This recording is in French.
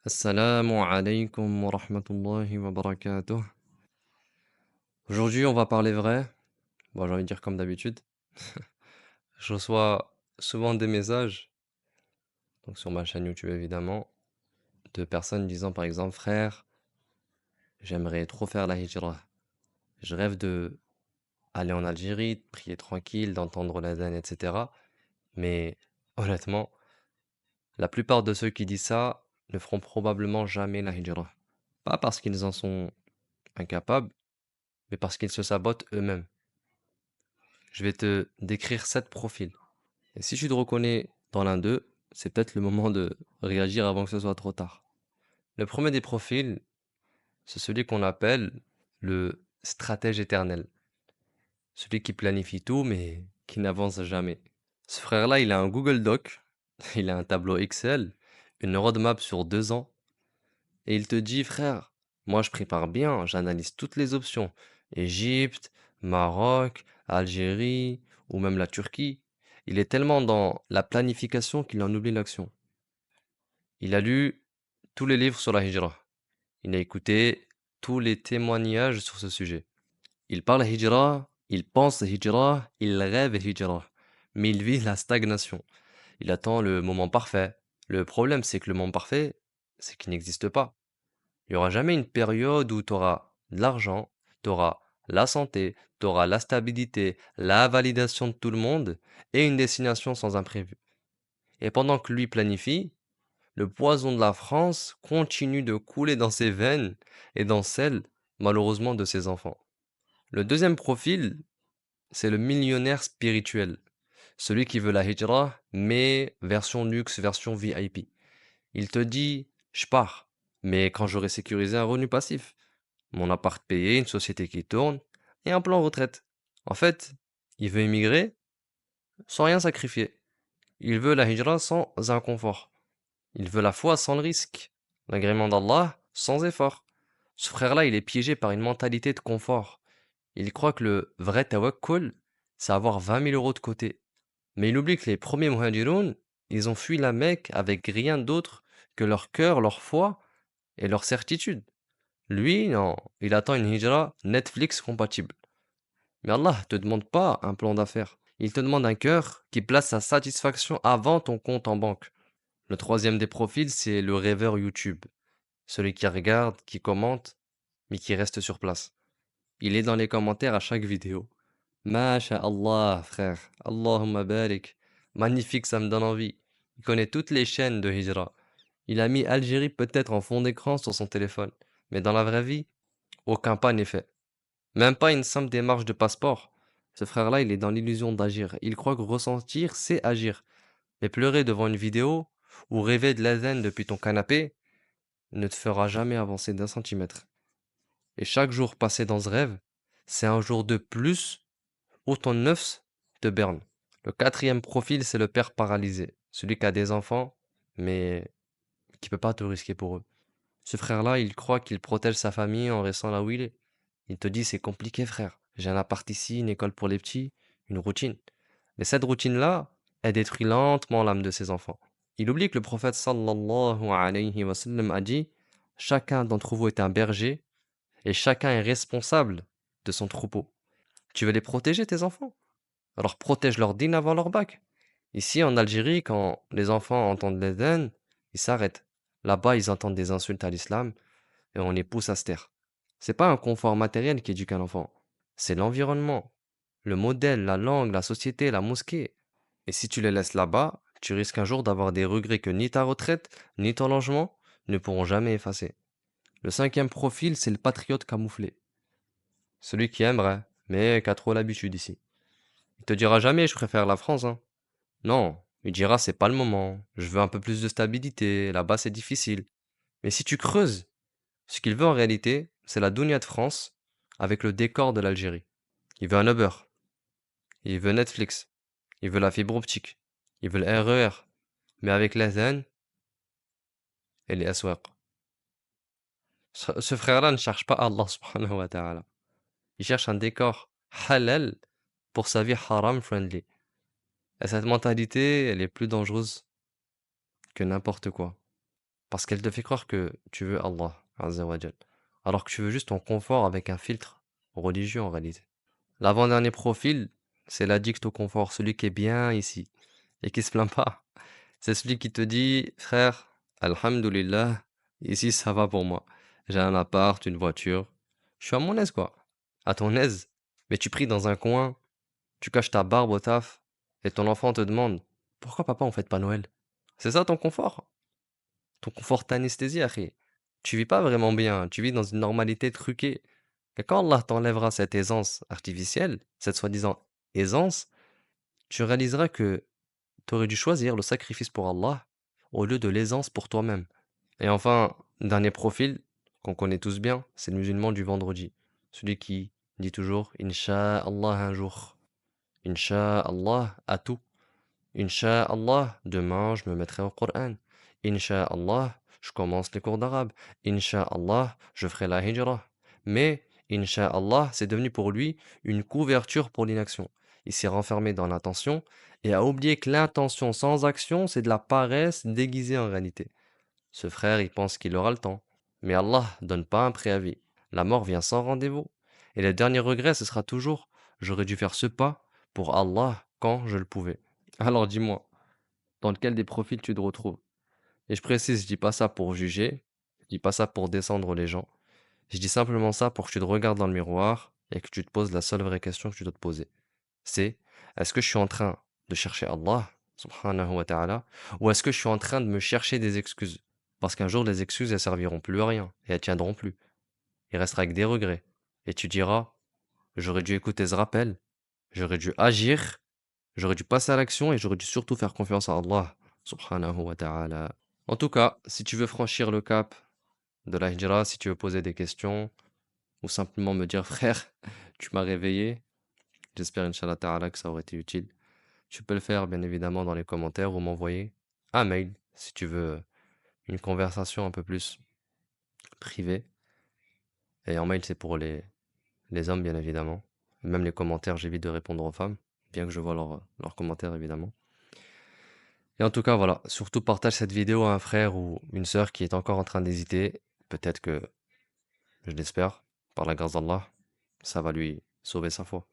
Assalamu alaikum wa rahmatullahi wa barakatuh. Aujourd'hui, on va parler vrai. Bon, j'ai envie de dire comme d'habitude. Je reçois souvent des messages, donc sur ma chaîne YouTube évidemment, de personnes disant par exemple, frère, j'aimerais trop faire la hijra. Je rêve de aller en Algérie, de prier tranquille, d'entendre l'adhan, etc. Mais honnêtement, la plupart de ceux qui disent ça ne feront probablement jamais la hijra. Pas parce qu'ils en sont incapables, mais parce qu'ils se sabotent eux-mêmes. Je vais te décrire 7 profils. Et si tu te reconnais dans l'un d'eux, c'est peut-être le moment de réagir avant que ce soit trop tard. Le premier des profils, c'est celui qu'on appelle le stratège éternel. Celui qui planifie tout mais qui n'avance jamais. Ce frère-là, il a un Google Doc, il a un tableau Excel, une roadmap sur 2 ans, et il te dit, frère, moi je prépare bien, j'analyse toutes les options. Égypte, Maroc, Algérie, ou même la Turquie. Il est tellement dans la planification qu'il en oublie l'action. Il a lu tous les livres sur la hijra. Il a écouté tous les témoignages sur ce sujet. Il parle hijra, il pense hijra, il rêve hijra. Mais il vit la stagnation. Il attend le moment parfait. Le problème, c'est que le moment parfait, c'est qu'il n'existe pas. Il n'y aura jamais une période où tu auras de l'argent, tu auras la santé, tu auras la stabilité, la validation de tout le monde et une destination sans imprévu. Et pendant que lui planifie, le poison de la France continue de couler dans ses veines et dans celles, malheureusement, de ses enfants. Le deuxième profil, c'est le millionnaire spirituel. Celui qui veut la hijra, mais version luxe, version VIP. Il te dit, je pars, mais quand j'aurai sécurisé un revenu passif, mon appart payé, une société qui tourne et un plan retraite. En fait, il veut émigrer sans rien sacrifier. Il veut la hijra sans inconfort. Il veut la foi sans le risque. L'agrément d'Allah sans effort. Ce frère-là, il est piégé par une mentalité de confort. Il croit que le vrai tawakkul, c'est avoir 20 000 euros de côté. Mais il oublie que les premiers muhajiroun, ils ont fui la Mecque avec rien d'autre que leur cœur, leur foi et leur certitude. Lui, non, il attend une hijra Netflix compatible. Mais Allah te demande pas un plan d'affaires. Il te demande un cœur qui place sa satisfaction avant ton compte en banque. Le troisième des profils, c'est le rêveur YouTube. Celui qui regarde, qui commente, mais qui reste sur place. Il est dans les commentaires à chaque vidéo. Masha'Allah, frère. Allahumma barik. Magnifique, ça me donne envie. Il connaît toutes les chaînes de Hijra. Il a mis Algérie peut-être en fond d'écran sur son téléphone. Mais dans la vraie vie, aucun pas n'est fait. Même pas une simple démarche de passeport. Ce frère-là, il est dans l'illusion d'agir. Il croit que ressentir, c'est agir. Mais pleurer devant une vidéo ou rêver de l'Aden depuis ton canapé ne te fera jamais avancer d'un centimètre. Et chaque jour passé dans ce rêve, c'est un jour de plus où ton neuf te berne. Le quatrième profil, c'est le père paralysé. Celui qui a des enfants, mais qui peut pas te risquer pour eux. Ce frère-là, il croit qu'il protège sa famille en restant là où il est. Il te dit, c'est compliqué, frère. J'ai un appart ici, une école pour les petits, une routine. Mais cette routine-là, elle détruit lentement l'âme de ses enfants. Il oublie que le prophète sallallahu alayhi wa sallam a dit, chacun d'entre vous est un berger et chacun est responsable de son troupeau. Tu veux les protéger, tes enfants? Alors protège leur dîne avant leur bac. Ici, en Algérie, quand les enfants entendent l'Adhan, ils s'arrêtent. Là-bas, ils entendent des insultes à l'islam et on les pousse à se taire. C'est pas un confort matériel qui éduque un enfant, c'est l'environnement, le modèle, la langue, la société, la mosquée. Et si tu les laisses là-bas, tu risques un jour d'avoir des regrets que ni ta retraite, ni ton logement ne pourront jamais effacer. Le cinquième profil, c'est le patriote camouflé. Celui qui aimerait, mais qui a trop l'habitude ici. Il te dira jamais je préfère la France, hein. Non, il dira c'est pas le moment, je veux un peu plus de stabilité, là-bas c'est difficile. Mais si tu creuses, ce qu'il veut en réalité, c'est la Dounia de France avec le décor de l'Algérie. Il veut un Uber, il veut Netflix, il veut la fibre optique, il veut le RER, mais avec l'Azan et les Aswaq. Ce frère-là ne cherche pas Allah subhanahu wa ta'ala. Il cherche un décor halal pour sa vie haram friendly. Et cette mentalité, elle est plus dangereuse que n'importe quoi. Parce qu'elle te fait croire que tu veux Allah, Azza wa Jal, alors que tu veux juste ton confort avec un filtre religieux en réalité. L'avant-dernier profil, c'est l'addict au confort, celui qui est bien ici et qui se plaint pas. C'est celui qui te dit, frère, Alhamdulillah, ici ça va pour moi. J'ai un appart, une voiture. Je suis à mon aise, quoi. À ton aise. Mais tu pries dans un coin, tu caches ta barbe au taf, et ton enfant te demande, pourquoi papa on fête pas Noël? C'est ça ton confort? Ton confort t'anesthésie, akhi. Tu vis pas vraiment bien, tu vis dans une normalité truquée. Et quand Allah t'enlèvera cette aisance artificielle, cette soi-disant aisance, tu réaliseras que tu aurais dû choisir le sacrifice pour Allah au lieu de l'aisance pour toi-même. Et enfin, dernier profil qu'on connaît tous bien, c'est le musulman du vendredi. Celui qui dit toujours Inch'Allah un jour. Inch'Allah à tout. Inch'Allah, demain je me mettrai au Coran. Inch'Allah, je commence les cours d'arabe. Inch'Allah, je ferai la hijra. Mais, Inch'Allah, c'est devenu pour lui une couverture pour l'inaction. Il s'est renfermé dans l'intention et a oublié que l'intention sans action, c'est de la paresse déguisée en réalité. Ce frère, il pense qu'il aura le temps. Mais Allah donne pas un préavis. La mort vient sans rendez-vous. Et le dernier regret, ce sera toujours j'aurais dû faire ce pas pour Allah quand je le pouvais. Alors dis-moi, dans lequel des profils tu te retrouves? Et je précise, je dis pas ça pour juger, je dis pas ça pour descendre les gens. Je dis simplement ça pour que tu te regardes dans le miroir et que tu te poses la seule vraie question que tu dois te poser. C'est, est-ce que je suis en train de chercher Allah, subhanahu wa ta'ala, ou est-ce que je suis en train de me chercher des excuses? Parce qu'un jour, les excuses, elles serviront plus à rien et elles tiendront plus. Il restera que des regrets. Et tu diras, j'aurais dû écouter ce rappel, j'aurais dû agir, j'aurais dû passer à l'action et j'aurais dû surtout faire confiance à Allah, subhanahu wa ta'ala. En tout cas, si tu veux franchir le cap de la hijra, si tu veux poser des questions, ou simplement me dire, frère, tu m'as réveillé, j'espère, Inch'Allah ta'ala, que ça aurait été utile. Tu peux le faire, bien évidemment, dans les commentaires ou m'envoyer un mail si tu veux une conversation un peu plus privée. Et en mail, c'est pour les hommes, bien évidemment. Même les commentaires, j'évite de répondre aux femmes, bien que je vois leurs commentaires, évidemment. Et en tout cas, voilà, surtout partage cette vidéo à un frère ou une sœur qui est encore en train d'hésiter. Peut-être que, je l'espère, par la grâce d'Allah, ça va lui sauver sa foi.